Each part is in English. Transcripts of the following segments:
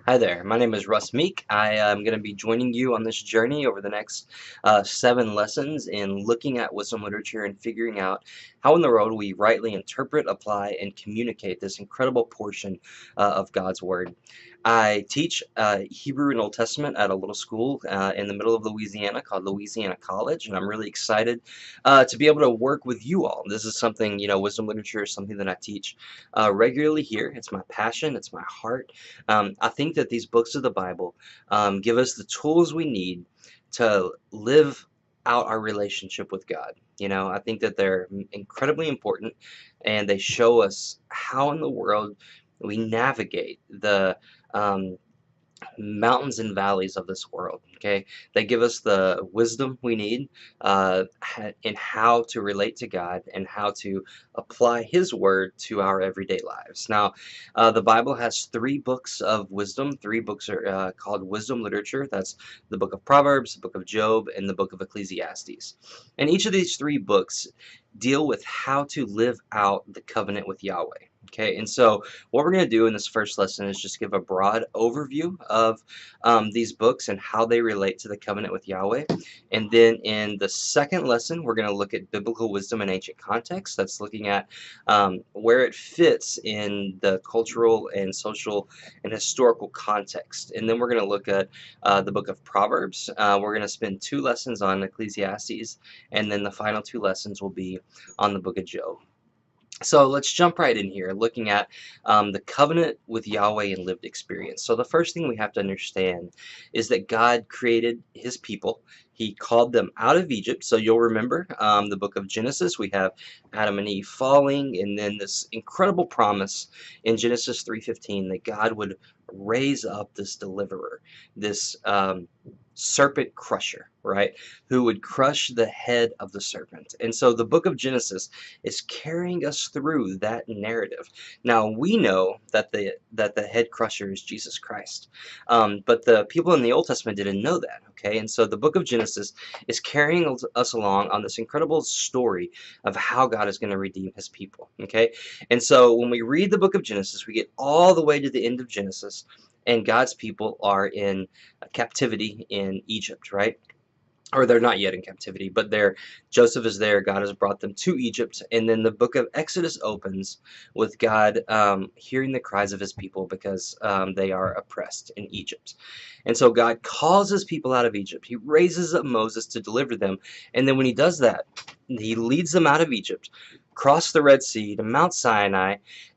Hi there, my name is Russ Meek. I am going to be joining you on this journey over the next 7 lessons in looking at wisdom literature and figuring out how in the world we rightly interpret, apply, and communicate this incredible portion of God's Word. I teach Hebrew and Old Testament at a little school in the middle of Louisiana called Louisiana College, and I'm really excited to be able to work with you all. This is something, wisdom literature is something that I teach regularly here. It's my passion, it's my heart. I think that these books of the Bible give us the tools we need to live out our relationship with God. I think that they're incredibly important, and they show us how in the world we navigate the um, mountains and valleys of this world. Okay, they give us the wisdom we need in how to relate to God and how to apply His word to our everyday lives. Now, the Bible has 3 books of wisdom. 3 books are called wisdom literature. That's the book of Proverbs, the book of Job, and the book of Ecclesiastes. And each of these 3 books deal with how to live out the covenant with Yahweh. Okay, and so what we're going to do in this first lesson is just give a broad overview of these books and how they relate to the covenant with Yahweh. And then in the second lesson, we're going to look at biblical wisdom in ancient context. That's looking at where it fits in the cultural and social and historical context. And then we're going to look at the book of Proverbs. We're going to spend 2 lessons on Ecclesiastes, and then the final 2 lessons will be on the book of Job. So let's jump right in here, looking at the covenant with Yahweh and lived experience. So the first thing we have to understand is that God created His people. He called them out of Egypt. So you'll remember the book of Genesis. We have Adam and Eve falling, and then this incredible promise in Genesis 3:15 that God would raise up this deliverer, this serpent crusher, right? Who would crush the head of the serpent. And so the book of Genesis is carrying us through that narrative. Now we know that the head crusher is Jesus Christ, but the people in the Old Testament didn't know that. Okay, and so the book of Genesis is carrying us along on this incredible story of how God is going to redeem His people. Okay, and so when we read the book of Genesis, we get all the way to the end of Genesis, and God's people are in captivity in Egypt, right? Or they're not yet in captivity, but Joseph is there. God has brought them to Egypt, and then the book of Exodus opens with God hearing the cries of His people because they are oppressed in Egypt, and so God calls His people out of Egypt. He raises up Moses to deliver them, and then when He does that, He leads them out of Egypt, cross the Red Sea to Mount Sinai,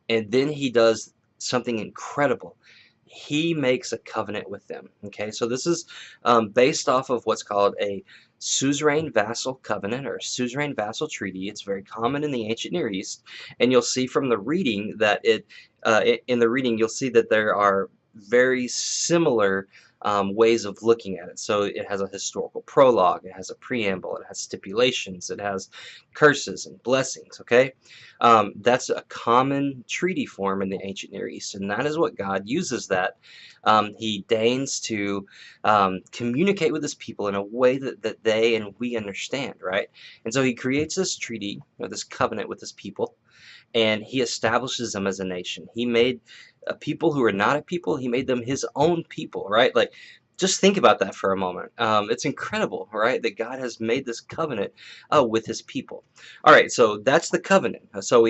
and then He does something incredible. He makes a covenant with them. Okay, so this is based off of what's called a suzerain vassal covenant or suzerain vassal treaty. It's very common in the ancient Near East, and you'll see from the reading that in the reading you'll see that there are very similar ways of looking at it. So it has a historical prologue, it has a preamble, it has stipulations, it has curses and blessings. Okay, that's a common treaty form in the ancient Near East, and that is what God uses. That He deigns to communicate with His people in a way that they and we understand, right? And so He creates this treaty or this covenant with His people, and He establishes them as a nation. He made a people who are not a people. He made them His own people, right? Like, just think about that for a moment. It's incredible, right? That God has made this covenant with His people. All right, so that's the covenant. So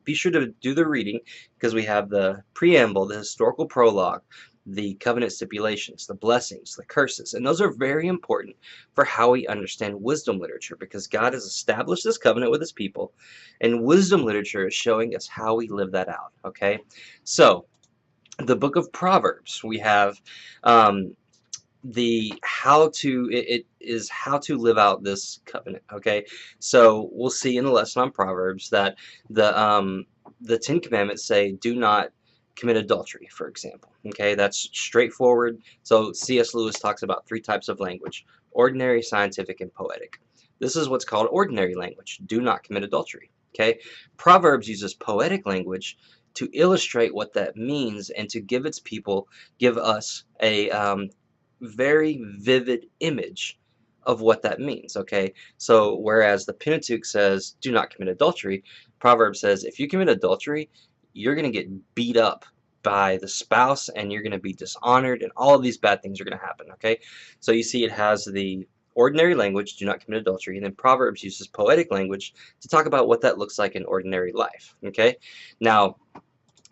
be sure to do the reading because we have the preamble, the historical prologue, the covenant stipulations, the blessings, the curses, and those are very important for how we understand wisdom literature because God has established this covenant with His people, and wisdom literature is showing us how we live that out. Okay, so the book of Proverbs, we have the how to it is how to live out this covenant. Okay, so we'll see in the lesson on Proverbs that the 10 Commandments say do not commit adultery, for example. Okay, that's straightforward. So C.S. Lewis talks about 3 types of language: ordinary, scientific, and poetic. This is what's called ordinary language: do not commit adultery. Okay, Proverbs uses poetic language to illustrate what that means and to give us a very vivid image of what that means. Okay, so whereas the Pentateuch says do not commit adultery, Proverbs says if you commit adultery, you're going to get beat up by the spouse, and you're going to be dishonored, and all of these bad things are going to happen, okay? So you see it has the ordinary language, do not commit adultery, and then Proverbs uses poetic language to talk about what that looks like in ordinary life, okay? Now,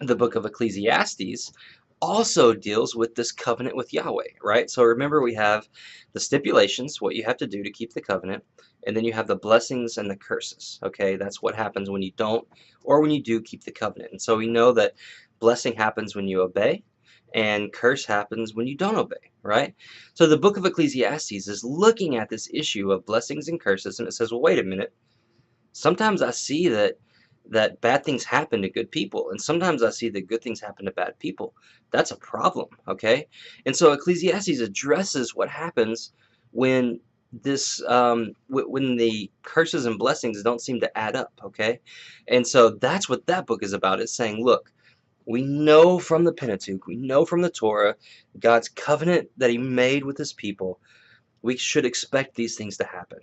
the book of Ecclesiastes also deals with this covenant with Yahweh, right? So remember, we have the stipulations, what you have to do to keep the covenant, and then you have the blessings and the curses, okay? That's what happens when you don't or when you do keep the covenant. And so we know that blessing happens when you obey, and curse happens when you don't obey, right? So the book of Ecclesiastes is looking at this issue of blessings and curses, and it says, well, wait a minute. Sometimes I see that bad things happen to good people, and sometimes I see that good things happen to bad people. That's a problem, okay? And so Ecclesiastes addresses what happens when when the curses and blessings don't seem to add up, okay? And so that's what that book is about. It's saying, look, we know from the Pentateuch, we know from the Torah, God's covenant that He made with His people. We should expect these things to happen.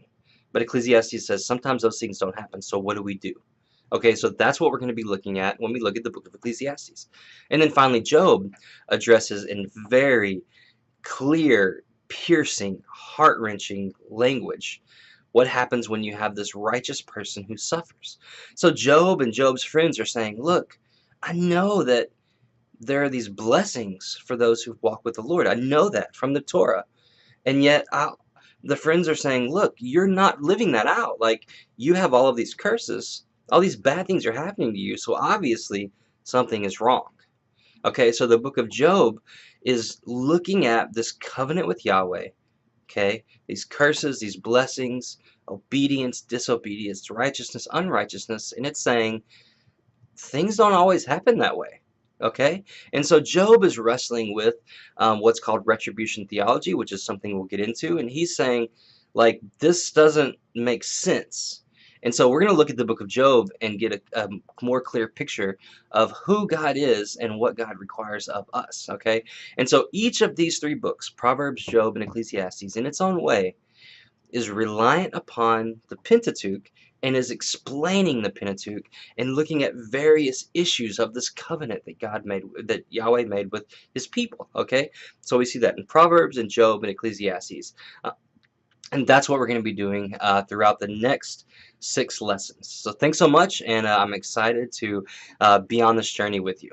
But Ecclesiastes says sometimes those things don't happen, so what do we do? Okay, so that's what we're going to be looking at when we look at the book of Ecclesiastes. And then finally, Job addresses in very clear, piercing, heart-wrenching language what happens when you have this righteous person who suffers. So Job and Job's friends are saying, look, I know that there are these blessings for those who walk with the Lord. I know that from the Torah. And yet, the friends are saying, look, you're not living that out. Like, you have all of these curses, all these bad things are happening to you, so obviously something is wrong. Okay, so the book of Job is looking at this covenant with Yahweh, okay, these curses, these blessings, obedience, disobedience, righteousness, unrighteousness, and it's saying things don't always happen that way. Okay, and so Job is wrestling with what's called retribution theology, which is something we'll get into, and he's saying, like, this doesn't make sense. And so we're going to look at the book of Job and get a more clear picture of who God is and what God requires of us. Okay, and so each of these three books, Proverbs, Job, and Ecclesiastes, in its own way, is reliant upon the Pentateuch and is explaining the Pentateuch and looking at various issues of this covenant that that Yahweh made with His people. Okay, so we see that in Proverbs and Job and Ecclesiastes, and that's what we're going to be doing throughout the next 6 lessons. So thanks so much, and I'm excited to be on this journey with you.